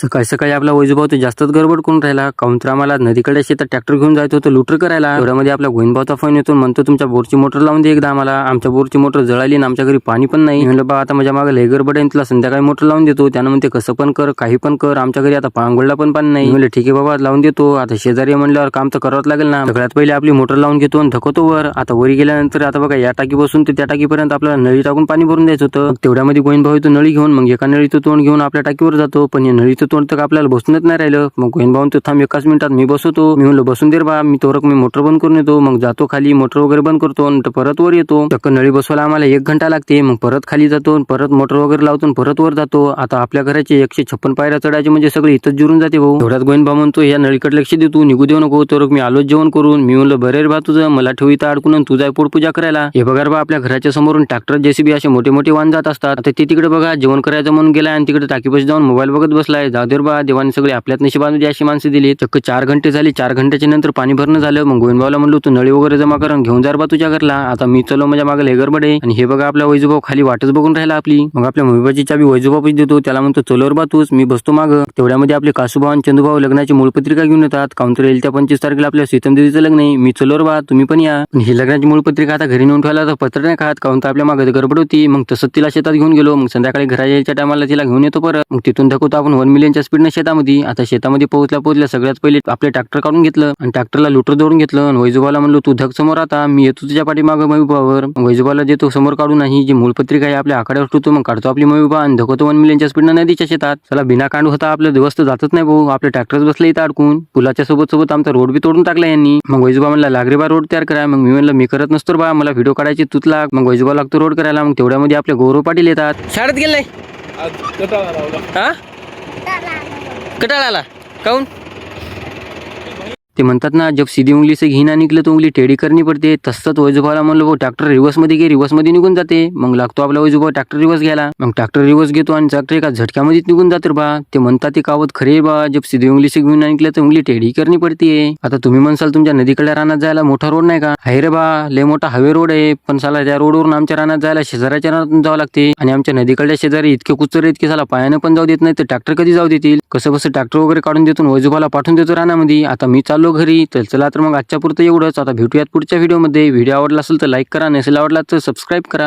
सकाळी सकाळी आपला वैजूभाऊ तर जास्तच गडबड करून राहिला. काऊन तर आम्हाला नदीकडे शेतात ट्रॅक्टर घेऊन जायचं होतं लुटर करायला. एवढ्यामध्ये आपला गोविंदभाऊचा फोन येतो, म्हणतो तुमच्या बोरची मोटर लावून दे एकदा आम्हाला. आमच्या बोरची मोटर जळाली आणि आमच्या घरी पाणी पण नाही. म्हणलं बा आता माझ्या मागे लय गडबड आहे, तुला संध्याकाळी मोटर लावून देतो. त्यानं म्हणते कसं पण कर, काही पण कर, आमच्या घरी आता पांगोळला पण पाणी नाही. म्हणलं ठीक आहे बाबा लावून देतो. आता शेजारी म्हणल्यावर काम तर करावंच लागेल ना. सगळ्यात पहिले आपली मोटर लावून घेतो आणि धकवतो वर. आता वरी गेल्यानंतर आता बघा या टाकी बसून ते त्या टाकीपर्यंत आपल्याला नळी टाकून पाणी भरून द्यायचं होतं. तेवढ्यामध्ये गोविंदभाऊ तो नळी घेऊन मग एका नळीचं तोंड घेऊन आपल्या टाकीवर जातो. पण या नळीचं तोंड तर आपल्याला बसूनच नाही राहिलं. मग गोविंदभाऊ तो थांब एकाच मिनिटात मी बसवतो. मी म्हणलं बसून दे बा, मी तोरक मी मोटर बंद करून येतो. मग जातो खाली, मोटर वगैरे बंद करतो आणि परत वर येतो. चक्क नळी बसवायला आम्हाला 1 घंटा लागते. मग परत खाली जातो, परत मोटर वगैरे लावतो, परत वर जातो. आता आपल्या घराचे 156 पायऱ्या चढायचे म्हणजे सगळे इथंच जुरून जाते भाऊ. एवढ्यात गोविंदभाऊ म्हणतो या नळीकडे लक्ष दे, तू निघू देऊ नको. तर मी आलोच जेवण करून. मी म्हणलं बरे रे बा तुझं, मला ठेव इथं अडकून, तू जाय पोटपूजा करायला. हे बघा बा आपल्या घराच्या समोरून ट्रॅक्टर जेसीबी असे मोठे मोठे वाहन जात असतात. आता ते तिकडे बघा जेवण करायचं म्हणून गेलाय आणि तिकडे टाकीपाशी जाऊन मोबाईल बघत बसलाय. जाऊ दे बा, देवाने सगळे आपल्यात नशिबामध्ये अशी माणसं दिली. चक्क 4 घंटे झाले. 4 घंट्याच्या नंतर पाणी भरणं झालं. मग गोविंदभाऊला म्हणलो तू नळी वगैरे जमा कर घेऊन जा बा तुझ्या घरला. आता मी चलो माझ्या मागे लय गडबड आहे. आणि हे बघा आपला वैजूभाऊ खाली वाटच बघून राहिला आपली. मग आपल्या मोबाईलची चाबी वैजूभाऊच देतो. त्याला म्हणतो चलोर बा तूच, मी बसतो माग. तेवढ्यामध्ये आपले कासूभाऊ आणि चंदूभाऊ लग्नाची मूळ पत्रिका घेऊन येतात. काउंटर येईल त्या 25 तारखेला आपल्या सीतम देवीचं लग्न आहे. मी चलोर बा, तुम्ही पण या. ही लग्नाची मूळ पत्रिका आता घरी नेऊन ठेवायला तर पत्र नाही खात, काउंटर आपल्या मागे गडबड होती. मग तसंच तिला शेतात घेऊन गेलो. मग संध्याकाळी घरा यायच्या टायमाला तिला घेऊन येतो परत. मग तिथून दाखवतो आपण 1 मिलियनच्या स्पीडनं शेतामध्ये. आता शेतामध्ये पोहोचल्या सगळ्यात पहिले आपले ट्रॅक्टर काढून घेतलं आणि ट्रॅक्टरला लुटर जोडून घेतलं. आणि वैजूभाऊला म्हणलो तू धक समोर, आता मी येतो तुझ्या पाठीमागं महबूबावर. वैजूभाऊला देतो समोर काढून ही जी मूळ पत्रिका आहे आपल्या आखाड्यावर ठेवतो. मग काढतो आपली महबूबा आणि धकवतो 1 मिलियनच्या स्पीडनं नदीच्या शेतात. चला बिना कांड होता आपलं दिवस तर जातच नाही भाऊ. आपले ट्रॅक्टर्स बसले इथं अडकून. पुलाच्या सोबत आमचा रोड बी तोडून टाकला यांनी. मग वैजूबा म्हणला लागरे बा रोड तयार करा. मग मी म्हणलं मी करत नसतो बा, मला व्हिडिओ काढायची तूच लाग. मग वैजूबा लागतो रोड करायला. मग तेवढ्यामध्ये आपले गौरव पाटील येतात. शाळेत गेले हा कटाळाला काऊन ते म्हणतात ना जब सीधी उंगली से घी ना निकले तो उंगली टेढ़ी करनी पडते. तसंच वैजूभाऊला म्हणलं भाऊ ट्रॅक्टर रिवर्स मध्ये घे, रिवर्स मध्ये निघून जाते. मग लागतो आपला वैजूभाऊ ट्रॅक्टर रिवर्स घ्यायला. मग ट्रॅक्टर रिवर्स घेतो आणि ट्रॅक्टर एका झटक्यामध्ये निघून जाते बा. ते म्हणतात ते कावत खरे बा, जब सीधी उंगली से घी ना निकले तर उंगली टेढ़ी करनी पडते. आता तुम्ही म्हणसाल तुमच्या नदीकडे रानात जायला मोठा रोड नाही का? आहे रे बा, लय मोठा हवे रोड आहे. पण साला त्या रोडवरून आमच्या रानात जायला शेजाऱ्याच्या रानातून जावं लागते. आणि आमच्या नदीकडल्या शेजारी इतके कुचर इतके साला पायानं पण जाऊ देत नाही, तर ट्रॅक्टर कधी जाऊ देतील? कसं बस ट्रॅक्टर वगैरे काढून देतो, वैजूभाऊला पाठवून देतो रानामध्ये. आता मी चाललो घरी. चला तर मग आजच्या पुरतं एवढंच. आता भेटूयात पुढच्या व्हिडिओमध्ये. व्हिडिओ आवडला असेल तर लाईक करा, नसेल आवडला तर सबस्क्राईब करा.